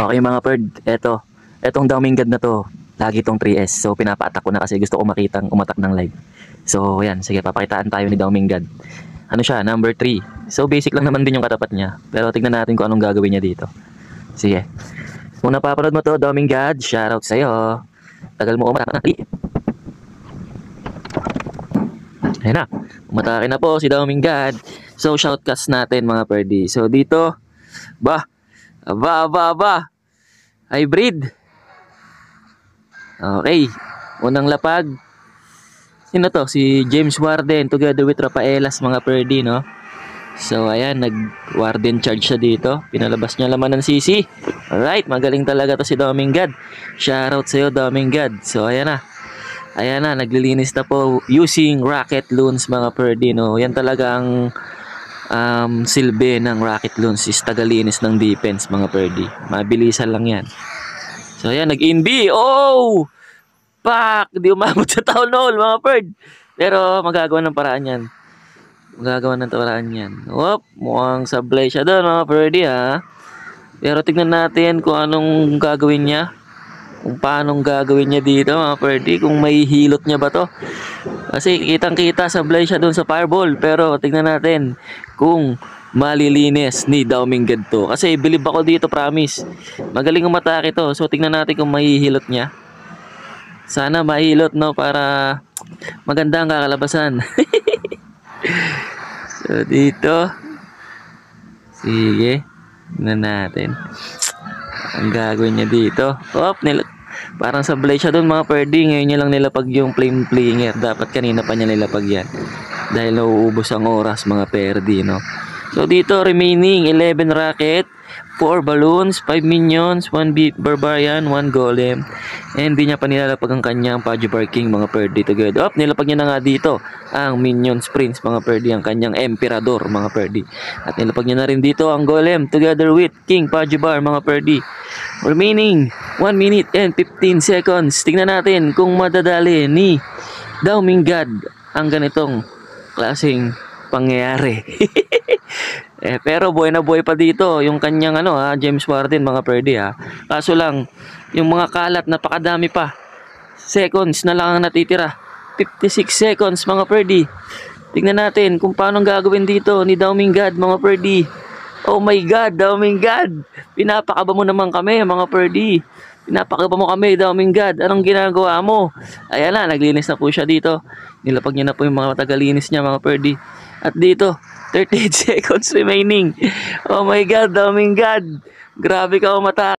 Okay mga bird, etong Daumingad na to, lagi tong 3S. So pinapatak ko na kasi gusto ko makitang umatak ng live. So yan, sige papakitaan tayo ni Daumingad. Ano siya, number 3. So basic lang naman din yung katapat niya. Pero tignan natin kung anong gagawin niya dito. Sige. Kung napapanood mo to, Daumingad, shoutout sa'yo. Tagal mo umatak na. Ayun na, umatake na po si Daumingad. So shoutcast natin mga birdie. So dito, aba. Hybrid. Okay. Unang lapag. Sino to? Si James Warden together with Rafaelas mga birdie, no? So ayan, nag-Warden charge siya dito. Pinalabas niya laman ng sisi. Alright, magaling talaga to si Daumingad. Shoutout sa'yo Daumingad. So ayan na. Ayan na, naglilinis na po using rocket loons mga birdie, no? Yan talaga ang silbi ng rocket loons is tagalinis ng defense mga birdie. Mabilisan lang yan. So ayan, nag-in-B. Oh! Pak! Di umabot sa town hall mga bird. Pero magagawa ng paraan yan. Whoop! Mukhang sablay siya doon mga birdie, ha. Pero tignan natin kung anong gagawin niya. Kung paano gagawin niya dito mga birdie. Kung may hilot niya ba to. Kasi kitang-kita sablay siya doon sa fireball. Pero tignan natin kung malilinis ni Daumingad to. Kasi bilib ako dito, promise. Magaling umatake to. So tignan natin kung mahihilot niya. Sana mahilot, no, para maganda ang kakalabasan. So dito. Sige. Tignan natin ang gagawin niya dito. Parang sablay siya doon mga birdie. Ngayon niya lang nilapag yung flame flinger. Dapat kanina pa niya nilapag yan. Dahil nauubos ang oras mga birdie, no. So dito remaining 11 rocket, 4 balloons, 5 minions, 1 barbarian, 1 golem. And di niya pa nilalapag ang kanyang Pajubar King mga birdie together. Nilapag niya na nga dito ang minions prince mga birdie, ang kanyang emperador mga birdie. At nilapag niya na rin dito ang golem together with King Pajubar mga birdie. Remaining 1 minute and 15 seconds. Tingnan natin kung madadali ni Daumingad ang ganitong klaseng pangyayari. Pero buhay na buhay pa dito yung kanyang James Warden mga birdie, ha. Kaso lang yung mga kalat napakadami pa. Seconds na lang ang natitira. 56 seconds mga birdie. Tingnan natin kung paano gagawin dito ni Daumingad mga birdie. Oh my God, Daumingad. Pinapakaba mo naman kami mga birdie. Pinapakaba mo kami Daumingad. Anong ginagawa mo? Ayan na, naglinis na po siya dito. Nilapag niya na po yung mga tagalinis niya mga birdie. At dito 38 seconds remaining. Oh my God, Daumingad. Grabe ka umata.